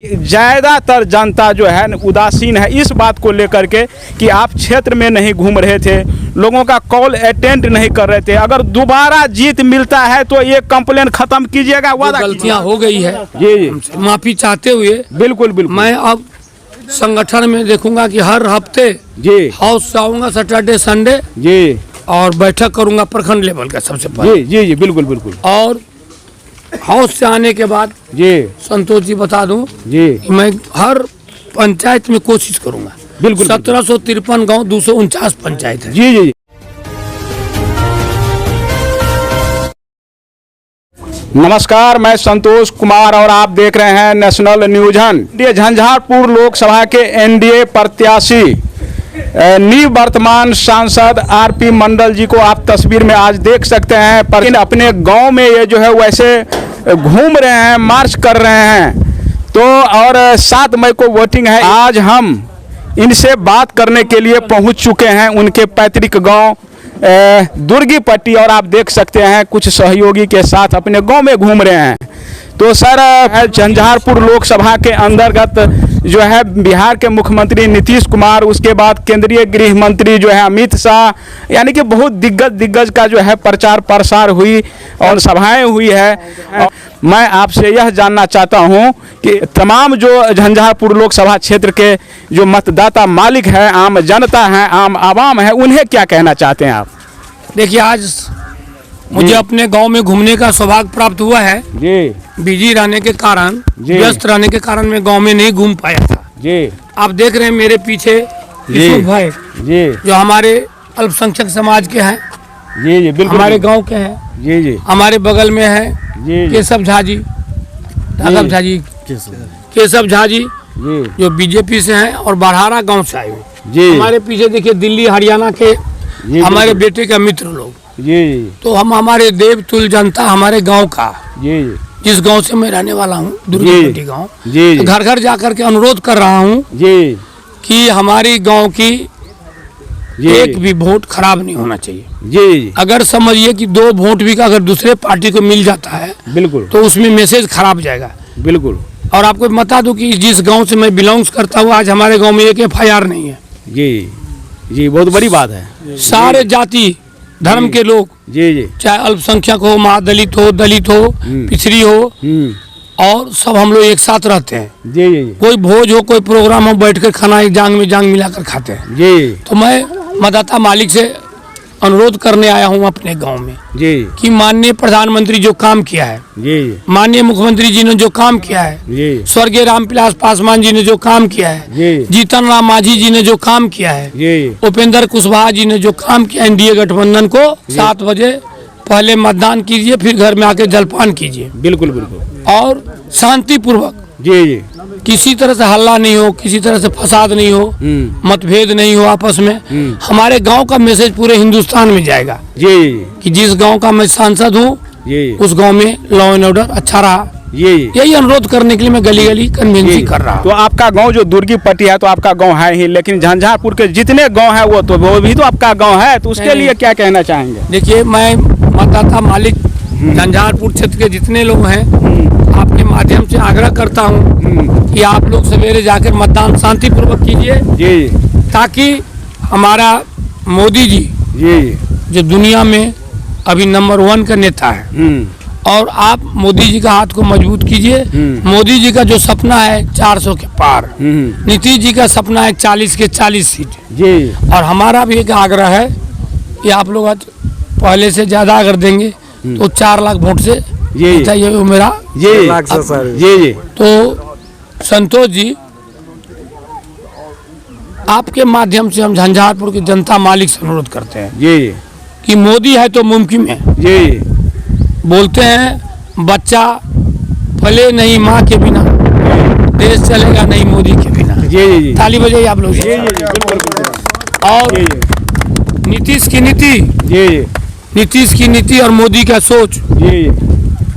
ज्यादातर जनता जो है उदासीन है इस बात को लेकर के कि आप क्षेत्र में नहीं घूम रहे थे, लोगों का कॉल अटेंड नहीं कर रहे थे। अगर दोबारा जीत मिलता है तो ये कंप्लेन खत्म कीजिएगा। वादा गलतियां हो गई है जी, माफी चाहते हुए बिल्कुल बिल्कुल मैं अब संगठन में देखूंगा कि हर हफ्ते जी हाउस से आऊंगा सैटरडे संडे जी, और बैठक करूंगा प्रखंड लेवल का सबसे पहले जी जी जी बिल्कुल बिल्कुल। और हाउस से आने के बाद जी संतोष जी बता दूं जी, कि मैं हर पंचायत में कोशिश करूंगा। बिल्कुल 1753 गांव 249 पंचायत है। जी जी। नमस्कार, मैं संतोष कुमार और आप देख रहे हैं नेशनल न्यूज। झंझारपुर लोकसभा के एनडीए प्रत्याशी निवर्तमान सांसद आरपी मंडल जी को आप तस्वीर में आज देख सकते हैं। पर अपने गांव में ये जो है वैसे घूम रहे हैं, मार्च कर रहे हैं। तो और 7 मई को वोटिंग है। आज हम इनसे बात करने के लिए पहुंच चुके हैं उनके पैतृक गांव दुर्गीपट्टी, और आप देख सकते हैं कुछ सहयोगी के साथ अपने गांव में घूम रहे हैं। तो सर, झंझारपुर लोकसभा के अंतर्गत जो है बिहार के मुख्यमंत्री नीतीश कुमार, उसके बाद केंद्रीय गृह मंत्री जो है अमित शाह, यानी कि बहुत दिग्गज का जो है प्रचार प्रसार हुई और सभाएं हुई है। मैं आपसे यह जानना चाहता हूं कि तमाम जो झंझारपुर लोकसभा क्षेत्र के जो मतदाता मालिक है, आम जनता है, आम आवाम है, उन्हें क्या कहना चाहते हैं आप? देखिए, आज मुझे अपने गांव में घूमने का सौभाग्य प्राप्त हुआ है जी। बिजी रहने के कारण, व्यस्त रहने के कारण मैं गांव में नहीं घूम पाया था जी। आप देख रहे हैं मेरे पीछे यूसुफ भाई जी, जो हमारे अल्पसंख्यक समाज के हैं जी जी, बिल्कुल हमारे गांव के हैं जी जी। हमारे बगल में है जी केशव झा जी, केशव झा जी जो बीजेपी से हैं और बरहारा गांव से आए हुए जी। हमारे पीछे देखिए दिल्ली हरियाणा के हमारे बेटे के मित्र लोग जी। तो हम हमारे देवतुल जनता हमारे गांव का जी, जिस गांव से मैं रहने वाला हूं दुर्गीपट्टी गांव जी, घर घर जाकर के अनुरोध कर रहा हूं जी कि हमारी गांव की एक भी वोट खराब नहीं होना चाहिए जी। अगर समझिए कि 2 वोट भी अगर दूसरे पार्टी को मिल जाता है बिल्कुल, तो उसमें मैसेज खराब जाएगा बिल्कुल। और आपको बता दूं कि जिस गांव से मैं बिलोंग्स करता हूं, आज हमारे गांव में एक FIR नहीं है जी जी। बहुत बड़ी बात है। सारे जाति धर्म के लोग जी जी, चाहे अल्पसंख्यक हो, महादलित हो, दलित हो, पिछड़ी हो, और सब हम लोग एक साथ रहते हैं जी जी। कोई भोज हो, कोई प्रोग्राम हो, बैठ कर खाना एक जांग में जांग मिलाकर खाते हैं जी। तो मैं मतदाता मालिक से अनुरोध करने आया हूं अपने गांव में जी कि माननीय प्रधानमंत्री जो काम किया है जी, माननीय मुख्यमंत्री जी ने जो काम किया है जी, स्वर्गीय रामविलास पासवान जी ने जो काम किया है जी, जीतन राम मांझी जी ने जो काम किया है जी, उपेंद्र कुशवाहा जी ने जो काम किया, एनडीए गठबंधन को 7 बजे पहले मतदान कीजिए, फिर घर में आके जलपान कीजिए बिल्कुल बिल्कुल, और शांतिपूर्वक जी जी, किसी तरह से हल्ला नहीं हो, किसी तरह से फसाद नहीं हो, मतभेद नहीं हो आपस में। हमारे गांव का मैसेज पूरे हिंदुस्तान में जाएगा जी कि जिस गांव का मैं सांसद हूँ उस गांव में लॉ एंड ऑर्डर अच्छा रहा। यही अनुरोध करने के लिए मैं गली गली कन्वेंसी कर रहा हूँ। तो आपका गांव जो दुर्गीपट्टी है तो आपका गांव है ही, लेकिन झंझारपुर के जितने गांव है वो भी तो आपका गांव है, तो उसके लिए क्या कहना चाहेंगे? देखिए, मैं मतदाता मालिक झंझारपुर क्षेत्र के जितने लोग हैं आपके माध्यम से आग्रह करता हूं कि आप लोग सवेरे जाकर मतदान शांतिपूर्वक कीजिए जी, ताकि हमारा मोदी जी जो दुनिया में अभी नंबर 1 का नेता है, और आप मोदी जी का हाथ को मजबूत कीजिए। मोदी जी का जो सपना है 400 के पार, नीतीश जी का सपना है 40 के 40 सीट जी, और हमारा भी एक आग्रह है कि आप लोग पहले से ज्यादा अगर देंगे तो 4 लाख वोट से ये मेरा जी। तो संतोष जी, आपके माध्यम से हम झंझारपुर की जनता मालिक से अनुरोध करते हैं जी कि मोदी है तो मुमकिन है जी। बोलते हैं बच्चा फले नहीं माँ के बिना, देश चलेगा नहीं मोदी के बिना जी जी। ताली बजाइए आप लोग। और नीतीश की नीति जी, नीतीश की नीति और मोदी का सोच जी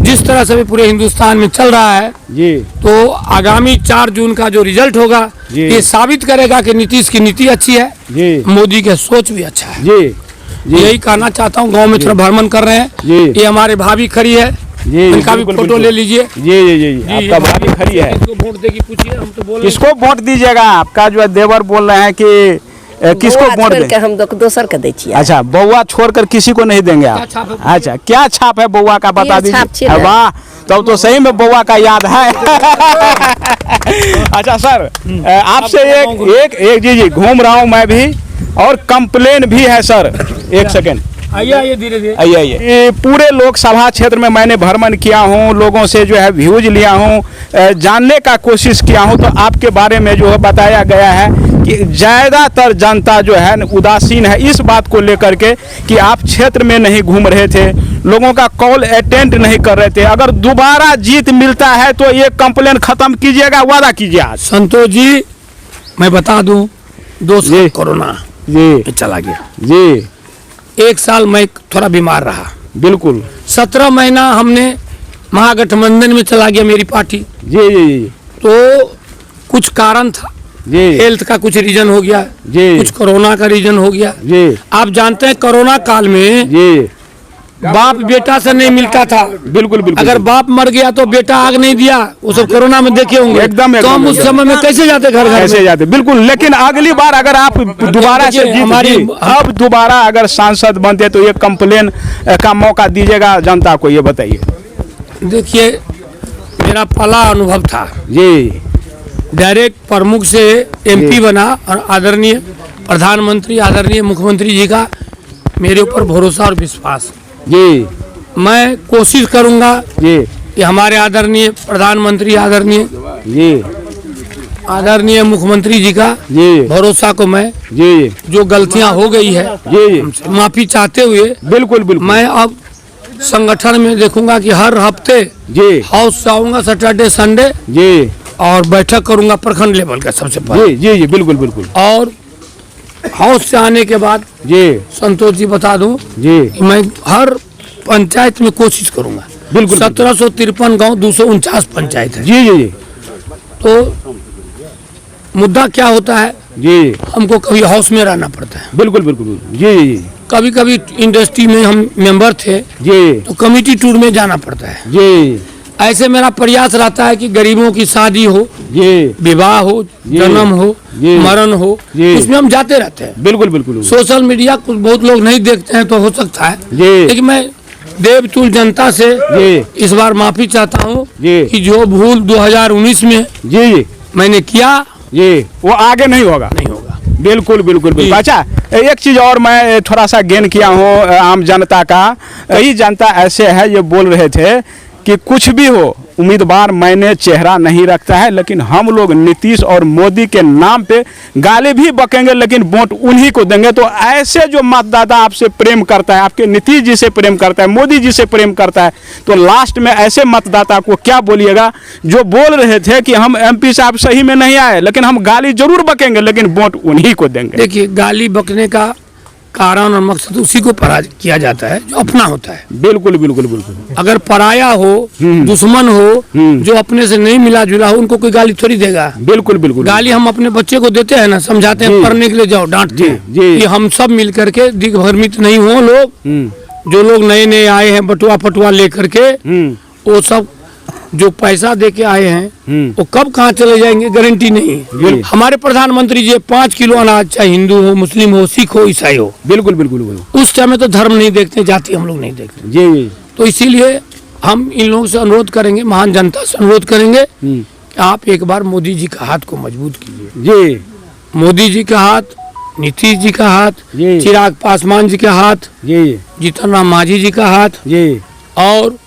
जिस तरह से भी पूरे हिंदुस्तान में चल रहा है जी, तो आगामी 4 जून का जो रिजल्ट होगा ये साबित करेगा कि नीतीश की नीति अच्छी है जी, मोदी का सोच भी अच्छा है जी। यही कहना चाहता हूँ। गांव में थोड़ा भ्रमण कर रहे हैं, ये हमारे भाभी खड़ी है जी, इनका भी बिल्कुल, फोटो बिल्कुल। ले लीजिए। जी जी जी जी, आपका भाभी खड़ी है। किसको वोट देगी पूछिए, हम तो बोल किसको वोट दीजिएगा? आपका जो है देवर बोल रहे हैं कि किसको बौआ वोट छोड़ दें? के हम दोसर के दै छियै। अच्छा, बउआ छोड़कर किसी को नहीं देंगे आप? छाप है? अच्छा, क्या छाप है बउआ का बता ये छाप दीजिए। छियै। वाह, तब तो सही में बउआ का याद है। अच्छा सर, आपसे एक जी जी घूम रहा हूँ मैं भी, और कंप्लेन भी है सर। एक सेकेंड, आइए आइए धीरे धीरे। आइए आइए। ये पूरे लोकसभा क्षेत्र में मैंने भ्रमण किया हूँ, लोगों से जो है व्यूज लिया हूँ, जानने का कोशिश किया हूँ, तो आपके बारे में जो है बताया गया है कि ज़्यादातर जनता जो है उदासीन है इस बात को लेकर के कि आप क्षेत्र में नहीं घूम रहे थे, लोगों का कॉल अटेंड नहीं कर रहे थे। अगर दोबारा जीत मिलता है तो ये कंप्लेन खत्म कीजिएगा, वादा कीजिए आज। संतोष जी, मैं बता दूं, 2 साल कोरोना जी चला गया जी, 1 साल मैं थोड़ा बीमार रहा। बिल्कुल। 17 महीना हमने महागठबंधन में चला गया मेरी पार्टी। जी जी जी तो कुछ कारण था, जी हेल्थ का कुछ रीजन हो गया, जी कुछ कोरोना का रीजन हो गया। जी आप जानते हैं कोरोना काल में जी, बाप बेटा से नहीं मिलता था। बिल्कुल बिल्कुल। अगर बाप मर गया तो बेटा आग नहीं दिया, वो सब कोरोना में देखे होंगे। एकदम, तो हम एकदम, उस समय में कैसे जाते घर घर कैसे में? जाते, बिल्कुल। लेकिन अगली बार अगर आप दोबारा से देखिए, हमारी- अब दोबारा अगर सांसद बनते तो ये कंप्लेन का मौका दीजिएगा जनता को, ये बताइए। देखिए, मेरा पहला अनुभव था, जी डायरेक्ट प्रमुख से एमपी बना, और आदरणीय प्रधानमंत्री, आदरणीय मुख्यमंत्री जी का मेरे ऊपर भरोसा और विश्वास। जी मैं कोशिश करूंगा जी कि हमारे आदरणीय प्रधानमंत्री, जी आदरणीय मुख्यमंत्री जी का जी भरोसा को मैं, जी जो गलतियां हो गई है, जी, माफी चाहते हुए बिल्कुल बिल्कुल। मैं अब संगठन में देखूंगा कि हर हफ्ते जी हाउस से आऊंगा, सैटरडे संडे, जी और बैठक करूंगा प्रखंड लेवल का सबसे पहले। जी जी जी, बिल्कुल बिल्कुल। और हाउस से आने के बाद जी संतोष जी बता दूं जी, कि मैं हर पंचायत में कोशिश करूंगा। बिल्कुल। 1753 गांव, 249 पंचायत है। जी जी जी तो मुद्दा क्या होता है, जी, हमको कभी हाउस में रहना पड़ता है, बिल्कुल बिल्कुल। जी जी कभी कभी इंडस्ट्री में हम मेंबर थे जी तो कमेटी टूर में जाना पड़ता है। जी ऐसे मेरा प्रयास रहता है कि गरीबों की शादी हो, जी, विवाह हो, जन्म हो, जी, मरण हो, जी, उसमें हम जाते रहते हैं। बिल्कुल बिल्कुल। सोशल मीडिया कुछ बहुत लोग नहीं देखते हैं तो हो सकता है, जी लेकिन मैं देवतुल जनता से जी इस बार माफी चाहता हूँ जी कि जो भूल 2019 में जी जी मैंने किया, जी, वो आगे नहीं होगा। नहीं होगा। बिल्कुल बिल्कुल बिल्कुल। अच्छा, एक चीज़ और मैं थोड़ा सा गेन किया हूँ आम जनता का। कई जनता ऐसे है ये बोल रहे थे कि कुछ भी हो उम्मीदवार मैंने चेहरा नहीं रखता है, लेकिन हम लोग नीतीश और मोदी के नाम पे गाली भी बकेंगे लेकिन वोट उन्हीं को देंगे। तो ऐसे जो मतदाता आपसे प्रेम करता है, आपके नीतीश जी से प्रेम करता है, मोदी जी से प्रेम करता है, तो लास्ट में ऐसे मतदाता को क्या बोलिएगा जो बोल रहे थे कि हम एमपी साहब सही में नहीं आए लेकिन हम गाली जरूर बकेंगे लेकिन वोट उन्हीं को देंगे। देखिए, गाली बकने का कारण और मकसद उसी को पराज किया जाता है जो अपना होता है। बिल्कुल बिल्कुल बिल्कुल। अगर पराया हो, दुश्मन हो, जो अपने से नहीं मिला जुला हो, उनको कोई गाली थोड़ी देगा। बिल्कुल बिल्कुल। गाली हम अपने बच्चे को देते हैं ना, समझाते हैं, पढ़ने के लिए जाओ, डांटते हैं जी। कि हम सब मिल करके दिग्भ्रमित नहीं हो लोग। जो लोग नए नए आए हैं बटुआ फटुआ लेकर के, वो सब जो पैसा दे के आए हैं वो कब कहाँ चले जाएंगे गारंटी नहीं है। हमारे प्रधानमंत्री जी 5 किलो अनाज, चाहे हिंदू हो, मुस्लिम हो, सिख हो, ईसाई हो, बिल्कुल बिल्कुल बिल्कुल। उस समय तो धर्म नहीं देखते, जाति हम लोग नहीं देखते। जी, तो इसीलिए हम इन लोगों से अनुरोध करेंगे, महान जनता से अनुरोध करेंगे कि आप एक बार मोदी जी का हाथ को मजबूत कीजिए। जी, मोदी जी का हाथ, नीतीश जी का हाथ, जी, चिराग पासवान जी का हाथ, जी, जीतन राम मांझी जी का हाथ, जी, और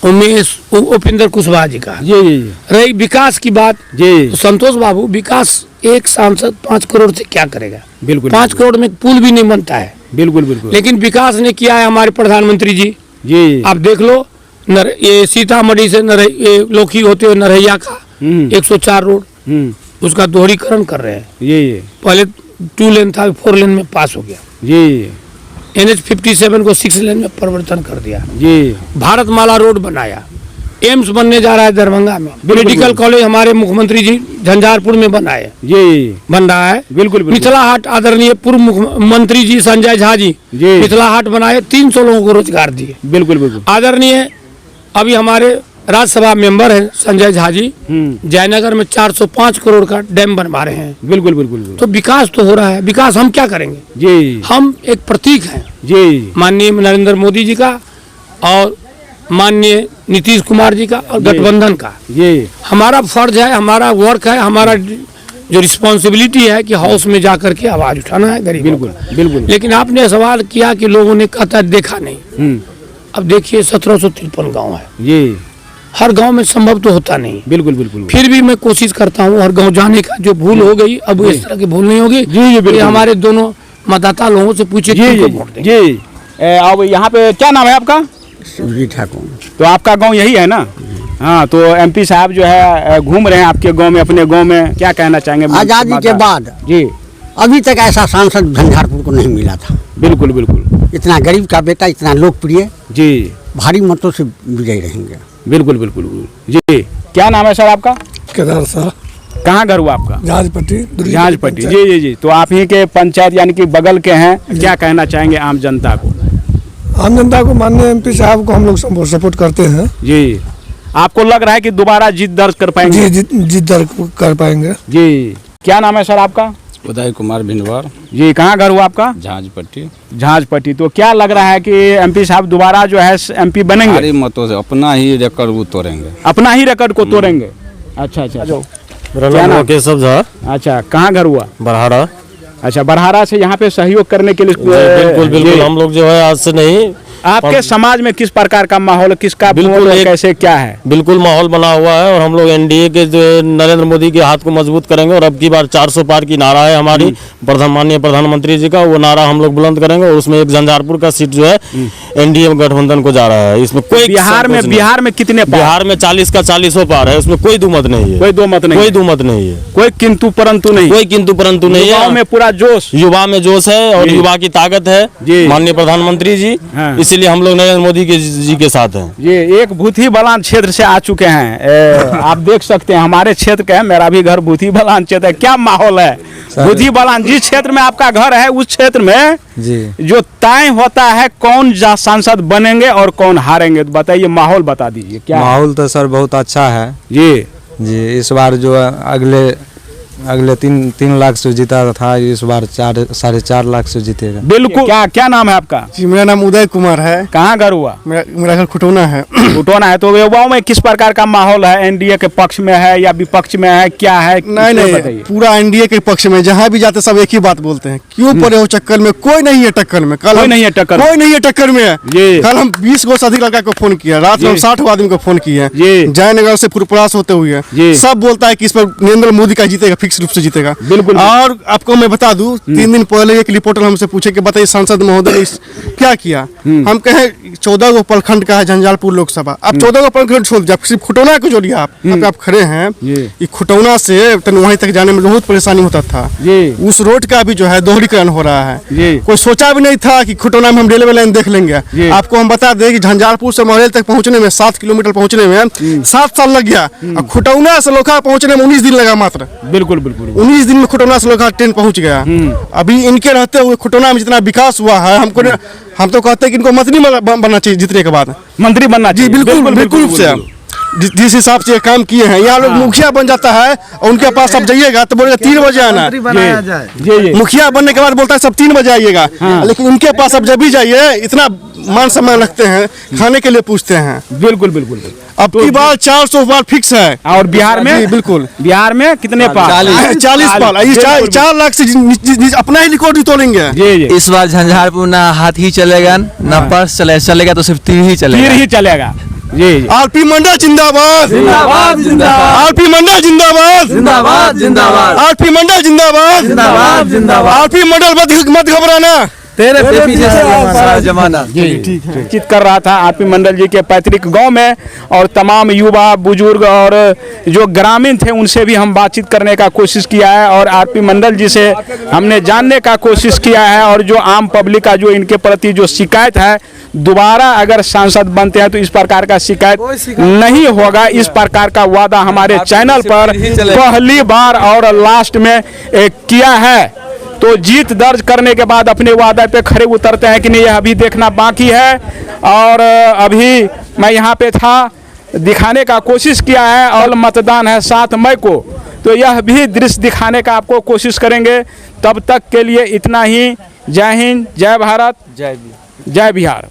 उपेंद्र कुशवाहा जी का। जी, जी, रही विकास की बात, जी, तो संतोष बाबू, विकास एक सांसद 5 करोड़ से क्या करेगा? बिल्कुल 5 करोड़ में पुल भी नहीं बनता है। बिल्कुल बिल्कुल। लेकिन विकास ने किया है हमारे प्रधानमंत्री जी। जी, आप देख लो, ये सीतामढ़ी से ये लोकी होते हुए नरैया का 104 रोड, उसका दोहरीकरण कर रहे हैं। जी, पहले 2 लेन था, 4 लेन में पास हो गया। जी, NH 57 को 6 लेन में परिवर्तन कर दिया। जी, भारतमाला रोड बनाया। एम्स बनने जा रहा है दरभंगा में। मेडिकल कॉलेज हमारे मुख्यमंत्री जी झंझारपुर में बनाए, जी, बन रहा है। बिल्कुल बिल्कुल। मिथिला हाट आदरणीय पूर्व मुख्यमंत्री जी संजय झा जी जी, मिथिला हाट बनाए, 300 लोगों को रोजगार दिए। बिल्कुल बिल्कुल। आदरणीय अभी हमारे राज्यसभा मेंबर है संजय झा जी, जयनगर में 405 करोड़ का डैम बनवा रहे हैं। बिल्कुल बिल्कुल तो विकास तो हो रहा है। विकास हम क्या करेंगे जी, हम एक प्रतीक हैं जी, माननीय नरेंद्र मोदी जी का और माननीय नीतीश कुमार जी का और गठबंधन का। जी, हमारा फर्ज है, हमारा वर्क है, हमारा जो रिस्पॉन्सिबिलिटी है कि हाउस में जाकर के आवाज उठाना है गरीबों बिल्कुल का। बिल्कुल। लेकिन आपने सवाल किया कि लोगों ने कहता है देखा नहीं। अब देखिए 1753 गांव है, जी, हर गांव में संभव तो होता नहीं। बिल्कुल बिल्कुल। फिर भी मैं कोशिश करता हूं हर गांव जाने का। जो भूल हो गई अब इस तरह की भूल नहीं होगी। जी, बिल्कुल। ये हमारे दोनों मतदाता लोगों से पूछे किसको वोट देंगे। जी, अब यहाँ पे क्या नाम है आपका? शिवजी ठाकुर। तो आपका गांव यही है ना? हाँ, तो एमपी साहब जो है घूम रहे हैं आपके गांव में, अपने गांव में, क्या कहना चाहेंगे? आज़ादी के बाद जी, अभी तक ऐसा सांसद झंझारपुर को नहीं मिला था। बिल्कुल बिल्कुल। इतना गरीब का बेटा, इतना लोकप्रिय, जी, भारी मतों से विजयी रहेंगे। बिल्कुल बिल्कुल। जी, क्या नाम है सर आपका? केदार सर, कहाँ घर हुआ आपका? जहाजपट्टी। जहाजपट्टी। जी जी जी। तो आप ही के पंचायत यानी कि बगल के हैं, क्या कहना चाहेंगे आम जनता को? आम जनता को माननीय एमपी साहब को हम लोग सपोर्ट करते हैं। जी, आपको लग रहा है कि दोबारा जीत दर्ज कर पाएंगे? जी, जीत दर्ज कर पाएंगे। जी, क्या नाम है सर आपका? उदय कुमार भिंडवार, जी, कहाँ घर हुआ आपका? जहाजपट्टी। जहाजपट्टी। तो क्या लग रहा है कि एमपी साहब दोबारा जो है एमपी बनेंगे? भारी मतों से अपना ही रिकॉर्ड वो तोड़ेंगे। अपना ही रिकॉर्ड को तोड़ेंगे? अच्छा अच्छा। मेरा नाम केशव झा। अच्छा, कहाँ घर हुआ? बरहारा। अच्छा, बरहारा से यहाँ पे सहयोग करने के लिए? बिल्कुल बिल्कुल। हम लोग जो है आज से नहीं, आपके समाज में किस प्रकार का माहौल, किसका बिल्कुल कैसे क्या है? बिल्कुल माहौल बना हुआ है और हम लोग एनडीए के जो नरेंद्र मोदी के हाथ को मजबूत करेंगे और अब की बार 400 पार की नारा है हमारी माननीय प्रधानमंत्री जी का, वो नारा हम लोग बुलंद करेंगे और उसमें एक झंझारपुर का सीट जो है एनडीए गठबंधन को जा रहा है। इसमें कोई बिहार में कितने पार? बिहार में 40 का 40 पार है, उसमें कोई दुमत नहीं है। कोई दो मत नहीं, कोई दुमत नहीं है, कोई किंतु परंतु नहीं, कोई किंतु परंतु नहीं है। युवाओं में पूरा जोश, युवा में जोश है और युवा की ताकत है माननीय प्रधानमंत्री जी। हाँ। इसलिए हम लोग नरेंद्र मोदी जी के साथ हैं। ये एक भूथी बलान क्षेत्र से आ चुके हैं। आप देख सकते हैं हमारे क्षेत्र का है, मेरा भी घर भूथी बलान क्षेत्र है। क्या माहौल है भूथी बलान? जिस क्षेत्र में आपका घर है उस क्षेत्र में जी जो तय होता है कौन सांसद बनेंगे और कौन हारेंगे, तो बताइए, माहौल बता दीजिए क्या माहौल तो सर बहुत अच्छा है जी। जी, इस बार जो अगले 3 लाख से जीता था, इस बार 4.5 लाख से जीतेगा। बिल्कुल। क्या नाम है आपका? जी, मेरा नाम उदय कुमार है। कहाँ घर हुआ? मेरा घर खुटौना है। खुटौना है। तो युवाओं में किस प्रकार का माहौल है? एनडीए के पक्ष में है या विपक्ष में है, क्या है? नहीं, पूरा एनडीए के पक्ष में। जहाँ भी जाते सब एक ही बात बोलते हैं, क्यों पड़े हो चक्कर में? कोई नहीं है टक्कर में। कोई नहीं है टक्कर में। कल हम 20 को से अधिक लड़का को फोन किया, रात में हम 60 आदमी को फोन किया, जयनगर से पुरपरास होते हुए। सब बोलता है कि इस पर नरेंद्र मोदी का जीतेगा, फिक्स रूप से जीतेगा। बिल्कुल। और आपको मैं बता दूं, 3 दिन पहले एक रिपोर्टर हमसे पूछे कि बताइए सांसद महोदय ने क्या किया। हम कहे 14 गो प्रखंड का है झंझारपुर लोकसभा। आप 14 गो प्रखंड छोड़ दिया, सिर्फ खुटौना को जोड़िए। आप खड़े हैं, ये खुटौना से वहीं तक जाने में बहुत परेशानी होता था। उस रोड का भी जो है दोहरीकरण हो रहा है। कोई सोचा भी नहीं था कि खुटौना में हम रेलवे लाइन देख लेंगे। आपको हम बता दें कि झंझारपुर से मोरेल तक पहुंचने में 7 किलोमीटर पहुंचने में 7 साल लग गया। और खुटौना से लोखा पहुंचने में 19 दिन लगा मात्र। बिल्कुल बिल्कुल। 19 दिन में खुटौना से लोखा ट्रेन पहुंच गया। अभी इनके रहते हुए खुटौना में जितना विकास हुआ है, हम तो कहते हैं कि इनको मंत्री बनना चाहिए जीतने के बाद। मंत्री बनना जी, बिल्कुल बिल्कुल से। जिस हिसाब से काम किए हैं, यहाँ लोग मुखिया बन जाता है और उनके पास अब जाइएगा तो बोलेगा 3 बजे आना। मुखिया बनने के बाद बोलता है सब 3 बजे आइएगा। लेकिन इनके पास अब जब भी जाइए इतना मान सम्मान रखते हैं, खाने के लिए पूछते हैं। बिल्कुल बिल्कुल। अब की बार 400 पार फिक्स है। और बिहार में? बिल्कुल। बिहार में कितने पार? 40 पार। 4 लाख से अपना ही रिकॉर्ड तोड़ेंगे। इस बार झंझारपुर ना हाथ ही चलेगा ना पर्स चलेगा, तो सिर्फ तीर ही चलेगा। जी। आरपी मंडल जिंदाबाद, जिंदाबाद जिंदाबाद। आरपी मंडल जिंदाबाद, जिंदाबाद जिंदाबाद। आरपी मंडल जिंदाबाद, जिंदाबाद जिंदाबाद। आरपी मंडल मत घबराना, तेरे पीछे सारा जमाना। चित कर रहा था आरपी मंडल जी के पैतृक गांव में, और तमाम युवा बुजुर्ग और जो ग्रामीण थे उनसे भी हम बातचीत करने का कोशिश किया है और आरपी मंडल जी से हमने जानने का कोशिश किया है। और जो आम पब्लिक का जो इनके प्रति जो शिकायत है, दोबारा अगर सांसद बनते हैं तो इस प्रकार का शिकायत नहीं होगा, इस प्रकार का वादा हमारे चैनल पर पहली बार और लास्ट में किया है। तो जीत दर्ज करने के बाद अपने वादे पे खड़े उतरते हैं कि नहीं, यह अभी देखना बाकी है। और अभी मैं यहाँ पे था, दिखाने का कोशिश किया है, और मतदान है 7 मई को, तो यह भी दृश्य दिखाने का आपको कोशिश करेंगे। तब तक के लिए इतना ही। जय हिंद, जय भारत, जय बिहार।